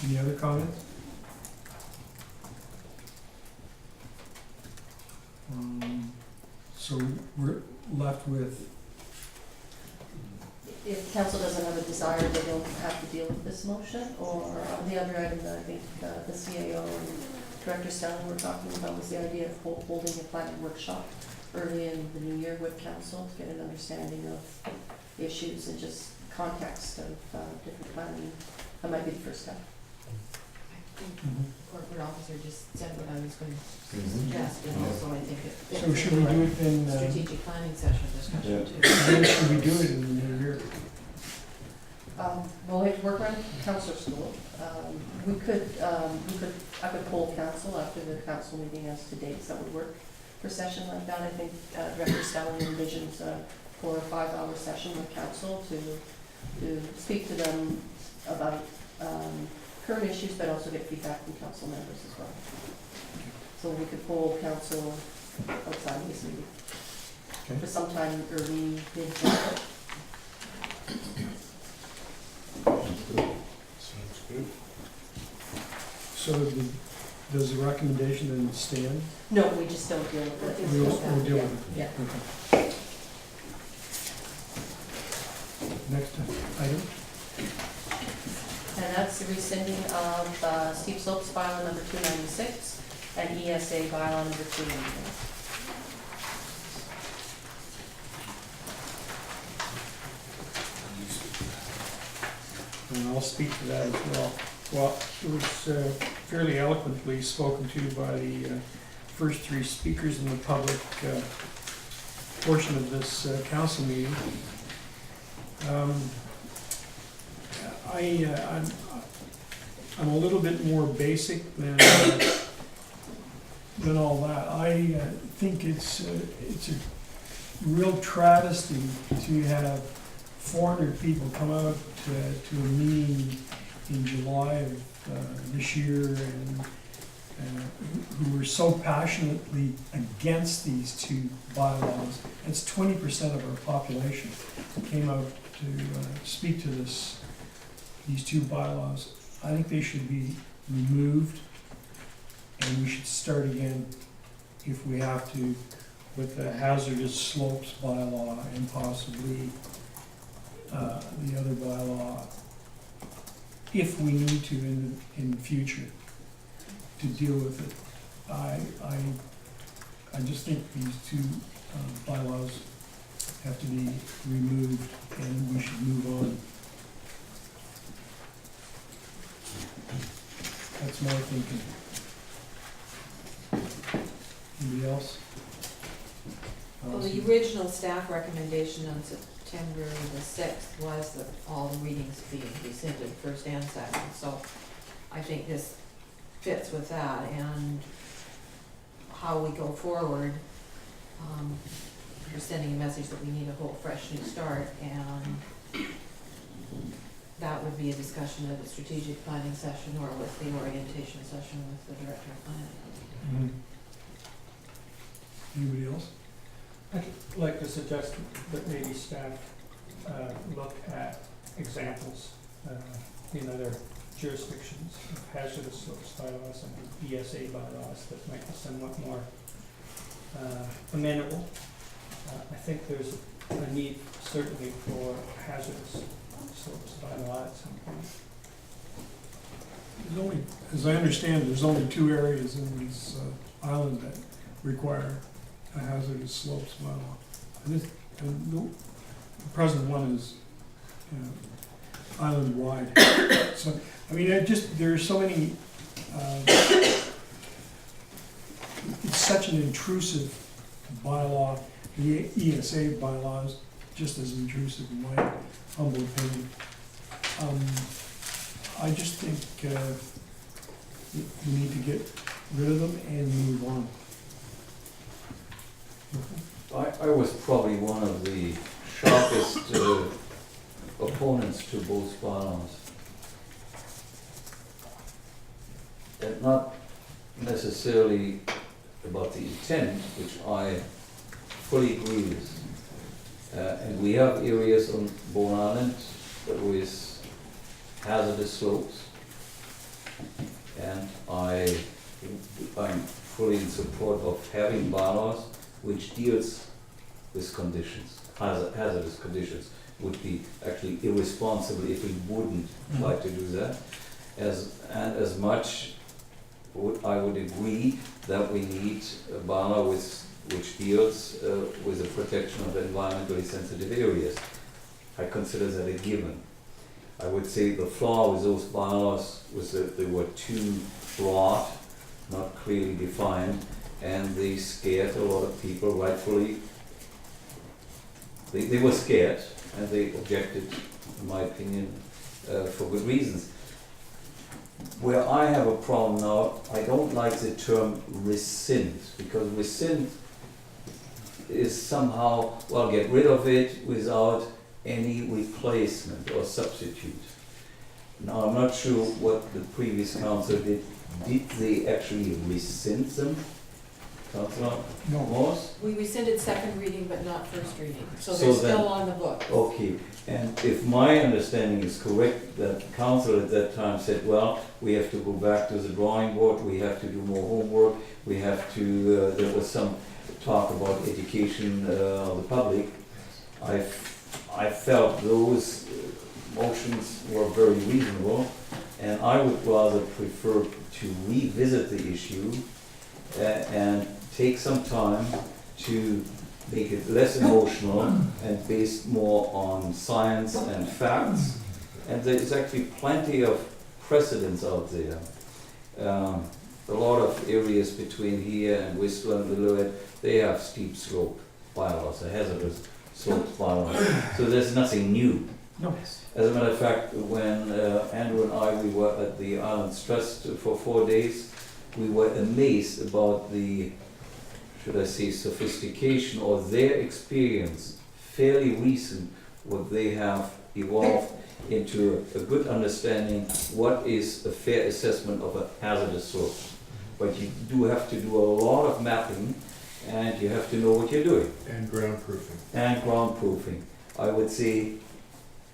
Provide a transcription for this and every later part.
Any other comments? So we're left with, If council doesn't have a desire, they don't have to deal with this motion, or on the other item that I think the CAO and Director Stelling were talking about was the idea of holding a planning workshop early in the new year with council to get an understanding of issues and just context of different planning. That might be the first step. I think corporate officer just said what I was going to suggest, and also I think it fits so should we do it in, strategic planning session discussion too. when should we do it in the new year? Well, we have to work around council school. I could poll council after the council meeting as to dates that would work for a session like that. I think Director Stelling envisions a 4 or 5 hour session with council to speak to them about current issues, but also get feedback from council members as well. So we could poll council outside this meeting Okay. for sometime early mid-July. Sounds good. So does the recommendation then stand? No, we just don't deal with it. We'll deal with it. Yeah. Okay. Next item? And that's the rescinding of steep slopes bylaw number 296 and ESA bylaw number 396. And I'll speak to that as well. Well, it was fairly eloquently spoken to by the first 3 speakers in the public portion of this council meeting. I'm a little bit more basic than all that. I think it's a real travesty to have 400 people come out to a meeting in July of this year and who were so passionately against these 2 bylaws. That's 20% of our population came out to speak to these 2 bylaws. I think they should be removed, and we should start again if we have to with the hazardous slopes bylaw and possibly the other bylaw, if we need to in the future to deal with it. I just think these 2 bylaws have to be removed, and we should move on. That's my thinking. Anybody else? Well, the original staff recommendation on September the 6th was that all the readings be rescinded, first and second, so I think this fits with that, and how we go forward, we're sending a message that we need a whole fresh new start, and that would be a discussion at a strategic planning session or with the orientation session with the director of planning. Anybody else? I'd like to suggest that maybe staff look at examples in other jurisdictions of hazardous slopes bylaws and ESA bylaws that might be somewhat more amenable. I think there's a need certainly for hazardous slopes bylaw at some point. There's only, as I understand, there's only 2 areas in this island that require a hazardous slopes bylaw. And the present one is island-wide. So, I mean, there's so many, it's such an intrusive bylaw. The ESA bylaw is just as intrusive in my humble opinion. I just think we need to get rid of them and move on. I was probably one of the sharpest opponents to both bylaws. And not necessarily about the intent, which I fully agree with, And we have areas on Bowen Island with hazardous slopes. And I'm fully in support of having bylaws which deals with conditions, hazardous conditions. Would be actually irresponsible if we wouldn't try to do that. As much I would agree that we need a bylaw which deals with the protection of environmentally sensitive areas. I consider that a given. I would say the flaw with those bylaws was that they were too broad, not clearly defined, and they scared a lot of people, rightfully. They were scared, and they objected, in my opinion, for good reasons. Where I have a problem now, I don't like the term rescind, because rescind is somehow, well, get rid of it without any replacement or substitute. Now, I'm not sure what the previous council did. Did they actually rescind them? Councillor No. Morse? We rescinded second reading but not first reading, so So they're then- still on the book. Okay, and if my understanding is correct, that council at that time said, well, we have to go back to the drawing board, we have to do more homework, we have to, there was some talk about education of the public. I felt those motions were very reasonable, and I would rather prefer to revisit the issue and take some time to make it less emotional and based more on science and facts. And there's actually plenty of precedents out there. A lot of areas between here and Whistler and Lillooet, they have steep slope bylaws, a hazardous slope bylaws. So there's nothing new. No. As a matter of fact, when Andrew and I, we were at the Islands Trust for 4 days, we were amazed about the, should I say, sophistication or their experience, fairly recent, what they have evolved into a good understanding what is a fair assessment of a hazardous slope. But you do have to do a lot of mapping, and you have to know what you're doing. And ground proofing. And ground proofing. I would say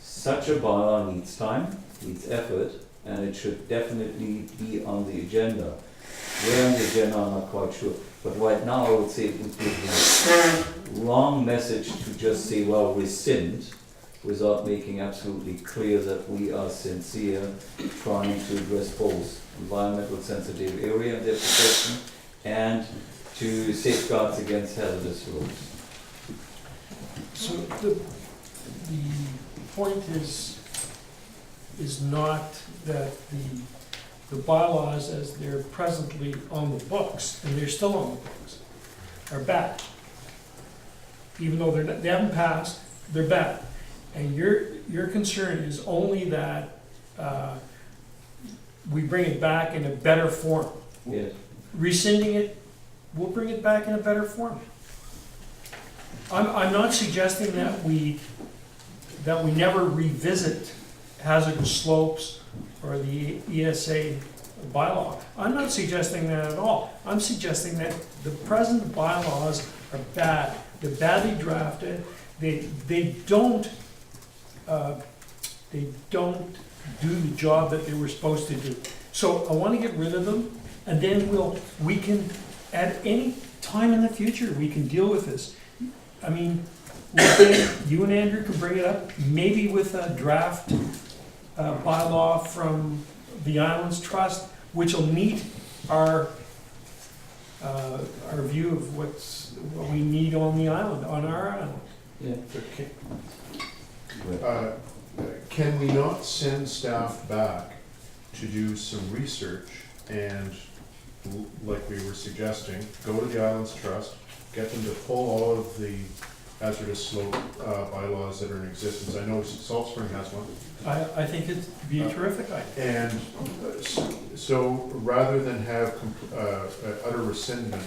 such a bylaw needs time, needs effort, and it should definitely be on the agenda. Where on the agenda, I'm not quite sure. But right now, I would say it would be the wrong message to just say, well, rescind, without making absolutely clear that we are sincere, trying to address both environmental sensitive area and their protection, and to safeguards against hazardous slopes. So the point is not that the bylaws as they're presently on the books, and they're still on the books, are bad. Even though they haven't passed, they're bad. And your concern is only that we bring it back in a better form. Yes. Rescinding it, we'll bring it back in a better form. I'm not suggesting that we never revisit hazardous slopes or the ESA bylaw. I'm not suggesting that at all. I'm suggesting that the present bylaws are bad. They're badly drafted. They don't do the job that they were supposed to do. So I want to get rid of them, and then we can, at any time in the future, we can deal with this. I mean, you and Andrew can bring it up, maybe with a draft bylaw from the Islands Trust, which will meet our view of what we need on the island, on our island. Yeah. Okay. Can we not send staff back to do some research and, like we were suggesting, go to the Islands Trust, get them to pull all of the hazardous slope bylaws that are in existence? I know Salt Spring has one. I think it'd be a terrific idea. And so rather than have utter rescindment,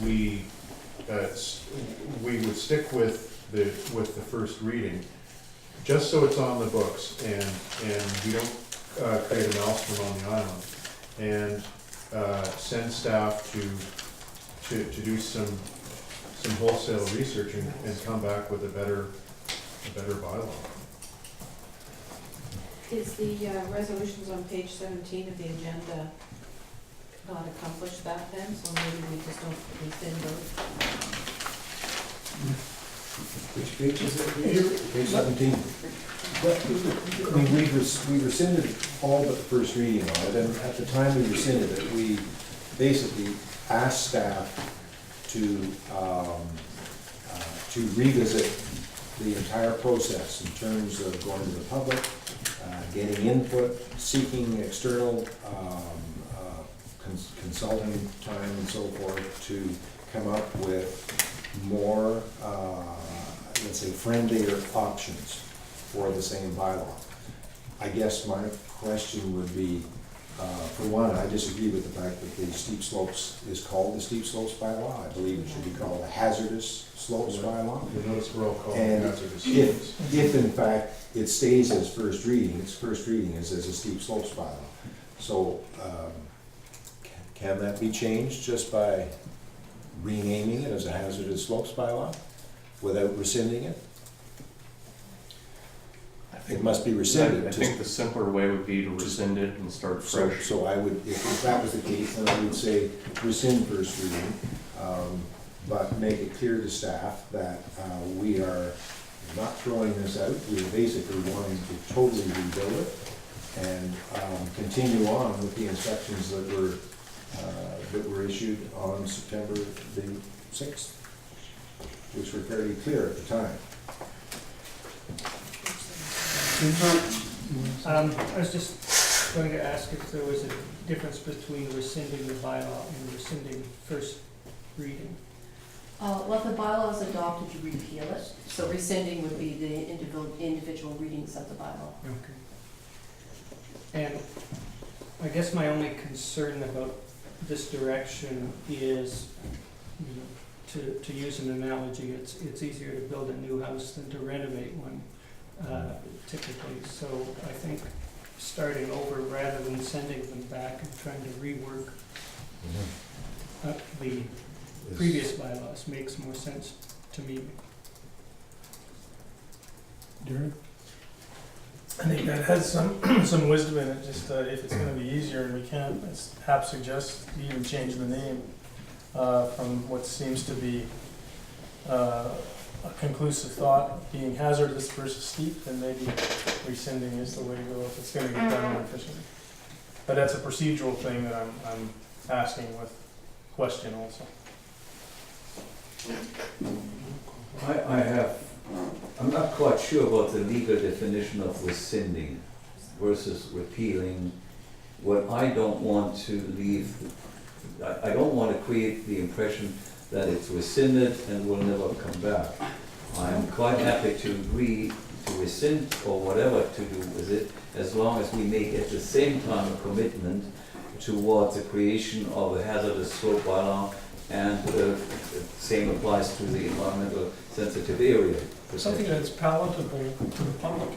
we would stick with the first reading, just so it's on the books and we don't create a maelstrom on the island, and send staff to do some some wholesale research and come back with a better bylaw. Is the resolutions on page 17 of the agenda not accomplish that then? So maybe we just don't rescind those? Which page is it? Page 17. I mean, we rescinded all but the first reading on it, and at the time we rescinded it, we basically asked staff to revisit the entire process in terms of going to the public, getting input, seeking external consulting time and so forth to come up with more, let's say, friendlier options for the same bylaw. I guess my question would be, for one, I disagree with the fact that the steep slopes is called the steep slopes bylaw. I believe it should be called the hazardous slopes bylaw. You notice we're all calling And hazardous. if in fact it stays as first reading, its first reading is as a steep slopes bylaw. So, can that be changed just by renaming it as a hazardous slopes bylaw without rescinding it? It must be rescinded. I think the simpler way would be to rescind it and start fresh. So I would, if that was the case, then I would say rescind first reading, but make it clear to staff that we are not throwing this out. We're basically wanting to totally rebuild it and continue on with the instructions that were issued on September the 6th, which were fairly clear at the time. I was just going to ask if there was a difference between rescinding the bylaw and rescinding first reading. Well, if the bylaw is adopted, you repeal it, so rescinding would be the individual readings of the bylaw. Okay. And I guess my only concern about this direction is, you know, to use an analogy, it's easier to build a new house than to renovate one, typically. So I think starting over rather than sending them back and trying to rework the previous bylaws makes more sense to me. Darren? I think that has some wisdom in it, just if it's gonna be easier and we can't, as Hap suggests, even change the name from what seems to be a conclusive thought, being hazardous versus steep, then maybe rescinding is the way to go if it's gonna get done more efficiently. But that's a procedural thing that I'm asking with question also. I'm not quite sure about the legal definition of rescinding versus repealing. What I don't want to leave, I don't want to create the impression that it's rescinded and will never come back. I'm quite happy to agree to rescind or whatever to do with it, as long as we make at the same time a commitment towards the creation of a hazardous slope bylaw, and the same applies to the environmental sensitive area. Something that's palatable to the public.